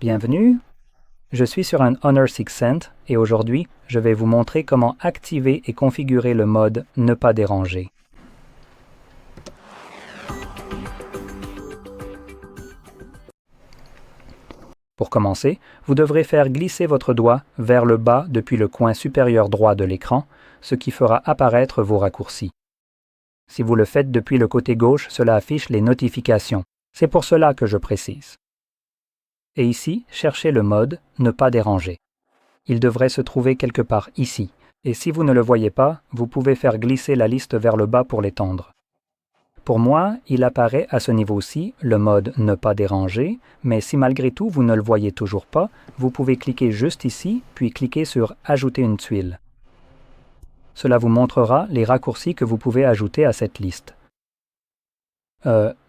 Bienvenue, je suis sur un Honor 6 Cent et aujourd'hui, je vais vous montrer comment activer et configurer le mode « Ne pas déranger ». Pour commencer, vous devrez faire glisser votre doigt vers le bas depuis le coin supérieur droit de l'écran, ce qui fera apparaître vos raccourcis. Si vous le faites depuis le côté gauche, cela affiche les notifications. C'est pour cela que je précise. Et ici, cherchez le mode « Ne pas déranger ». Il devrait se trouver quelque part ici, et si vous ne le voyez pas, vous pouvez faire glisser la liste vers le bas pour l'étendre. Pour moi, il apparaît à ce niveau-ci, le mode « Ne pas déranger », mais si malgré tout vous ne le voyez toujours pas, vous pouvez cliquer juste ici, puis cliquer sur « Ajouter une tuile ». Cela vous montrera les raccourcis que vous pouvez ajouter à cette liste.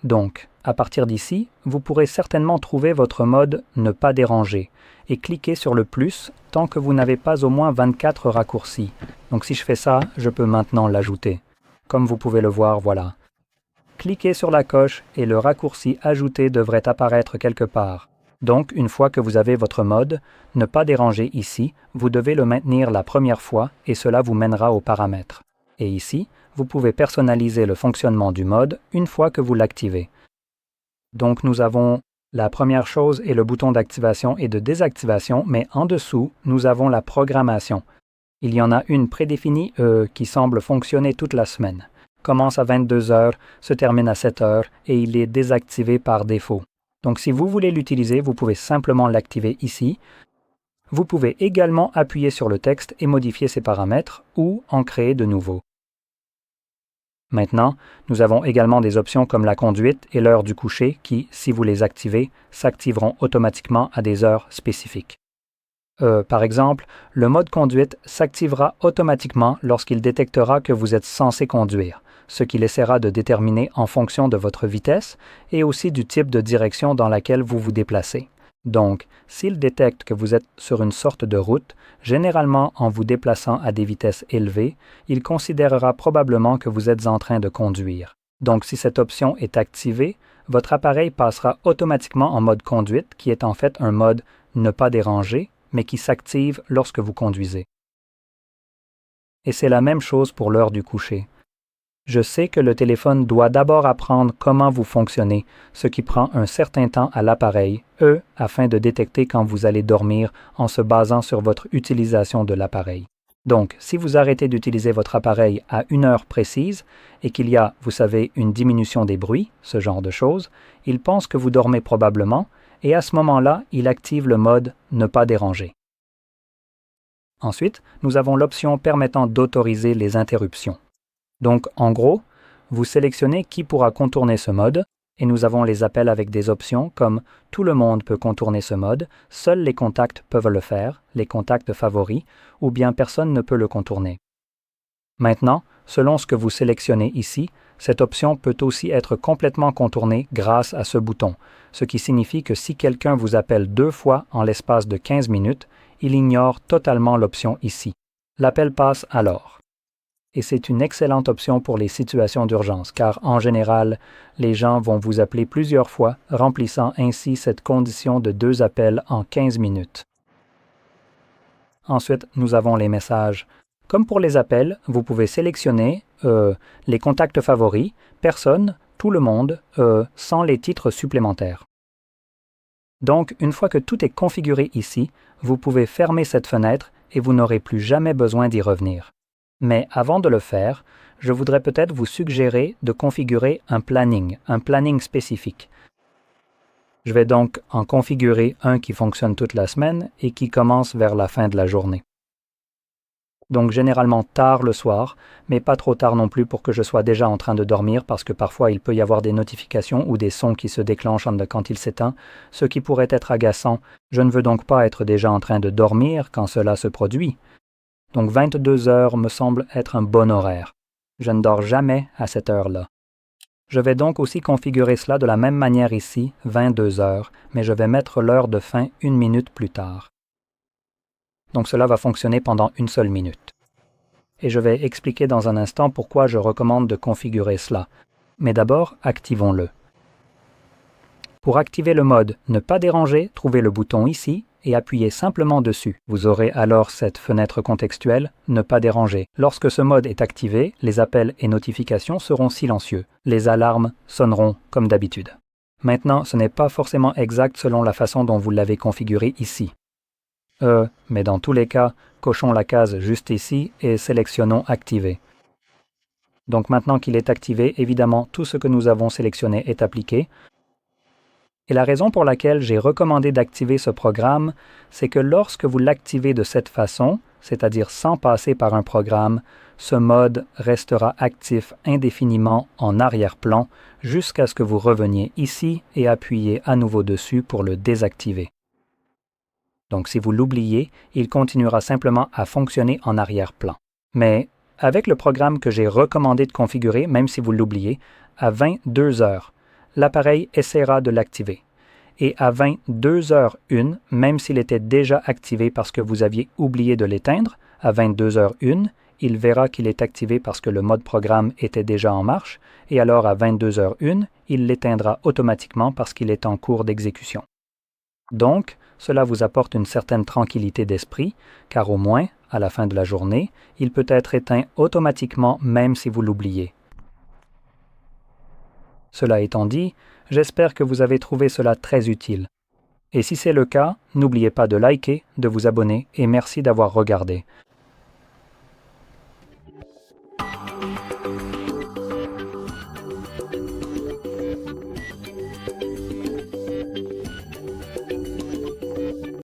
Donc, à partir d'ici, vous pourrez certainement trouver votre mode « Ne pas déranger » et cliquer sur le plus tant que vous n'avez pas au moins 24 raccourcis. Donc si je fais ça, je peux maintenant l'ajouter. Comme vous pouvez le voir, voilà. Cliquez sur la coche et le raccourci ajouté devrait apparaître quelque part. Donc, une fois que vous avez votre mode « Ne pas déranger » ici, vous devez le maintenir la première fois et cela vous mènera aux paramètres. Et ici, vous pouvez personnaliser le fonctionnement du mode une fois que vous l'activez. Donc, nous avons la première chose est le bouton d'activation et de désactivation, mais en dessous, nous avons la programmation. Il y en a une prédéfinie qui semble fonctionner toute la semaine. Commence à 22 heures, se termine à 7 heures et il est désactivé par défaut. Donc, si vous voulez l'utiliser, vous pouvez simplement l'activer ici. Vous pouvez également appuyer sur le texte et modifier ses paramètres ou en créer de nouveaux. Maintenant, nous avons également des options comme la conduite et l'heure du coucher qui, si vous les activez, s'activeront automatiquement à des heures spécifiques. Par exemple, le mode conduite s'activera automatiquement lorsqu'il détectera que vous êtes censé conduire, ce qu'il essaiera de déterminer en fonction de votre vitesse et aussi du type de direction dans laquelle vous vous déplacez. Donc, s'il détecte que vous êtes sur une sorte de route, généralement en vous déplaçant à des vitesses élevées, il considérera probablement que vous êtes en train de conduire. Donc, si cette option est activée, votre appareil passera automatiquement en mode conduite, qui est en fait un mode « Ne pas déranger », mais qui s'active lorsque vous conduisez. Et c'est la même chose pour l'heure du coucher. Je sais que le téléphone doit d'abord apprendre comment vous fonctionnez, ce qui prend un certain temps à l'appareil, afin de détecter quand vous allez dormir en se basant sur votre utilisation de l'appareil. Donc, si vous arrêtez d'utiliser votre appareil à une heure précise et qu'il y a, vous savez, une diminution des bruits, ce genre de choses, il pense que vous dormez probablement et à ce moment-là, il active le mode « Ne pas déranger ». Ensuite, nous avons l'option permettant d'autoriser les interruptions. Donc, en gros, vous sélectionnez qui pourra contourner ce mode, et nous avons les appels avec des options comme « Tout le monde peut contourner ce mode »,« Seuls les contacts peuvent le faire »,« Les contacts favoris » ou bien « Personne ne peut le contourner ». Maintenant, selon ce que vous sélectionnez ici, cette option peut aussi être complètement contournée grâce à ce bouton, ce qui signifie que si quelqu'un vous appelle 2 fois en l'espace de 15 minutes, il ignore totalement l'option ici. L'appel passe alors. Et c'est une excellente option pour les situations d'urgence, car en général, les gens vont vous appeler plusieurs fois, remplissant ainsi cette condition de 2 appels en 15 minutes. Ensuite, nous avons les messages. Comme pour les appels, vous pouvez sélectionner les contacts favoris, personne, tout le monde, sans les titres supplémentaires. Donc, une fois que tout est configuré ici, vous pouvez fermer cette fenêtre et vous n'aurez plus jamais besoin d'y revenir. Mais avant de le faire, je voudrais peut-être vous suggérer de configurer un planning spécifique. Je vais donc en configurer un qui fonctionne toute la semaine et qui commence vers la fin de la journée. Donc généralement tard le soir, mais pas trop tard non plus pour que je sois déjà en train de dormir parce que parfois il peut y avoir des notifications ou des sons qui se déclenchent quand il s'éteint, ce qui pourrait être agaçant. Je ne veux donc pas être déjà en train de dormir quand cela se produit. Donc 22 heures me semble être un bon horaire. Je ne dors jamais à cette heure-là. Je vais donc aussi configurer cela de la même manière ici, 22 heures, mais je vais mettre l'heure de fin 1 minute plus tard. Donc cela va fonctionner pendant 1 seule minute. Et je vais expliquer dans un instant pourquoi je recommande de configurer cela. Mais d'abord, activons-le. Pour activer le mode « Ne pas déranger », trouvez le bouton ici et appuyez simplement dessus. Vous aurez alors cette fenêtre contextuelle « Ne pas déranger ». Lorsque ce mode est activé, les appels et notifications seront silencieux. Les alarmes sonneront comme d'habitude. Maintenant, ce n'est pas forcément exact selon la façon dont vous l'avez configuré ici. Mais dans tous les cas, cochons la case juste ici et sélectionnons « Activer ». Donc maintenant qu'il est activé, évidemment, tout ce que nous avons sélectionné est appliqué. Et la raison pour laquelle j'ai recommandé d'activer ce programme, c'est que lorsque vous l'activez de cette façon, c'est-à-dire sans passer par un programme, ce mode restera actif indéfiniment en arrière-plan jusqu'à ce que vous reveniez ici et appuyez à nouveau dessus pour le désactiver. Donc si vous l'oubliez, il continuera simplement à fonctionner en arrière-plan. Mais avec le programme que j'ai recommandé de configurer, même si vous l'oubliez, à 22 heures, l'appareil essaiera de l'activer. Et à 22h01, même s'il était déjà activé parce que vous aviez oublié de l'éteindre, à 22h01, il verra qu'il est activé parce que le mode programme était déjà en marche, et alors à 22h01, il l'éteindra automatiquement parce qu'il est en cours d'exécution. Donc, cela vous apporte une certaine tranquillité d'esprit, car au moins, à la fin de la journée, il peut être éteint automatiquement même si vous l'oubliez. Cela étant dit, j'espère que vous avez trouvé cela très utile. Et si c'est le cas, n'oubliez pas de liker, de vous abonner et merci d'avoir regardé.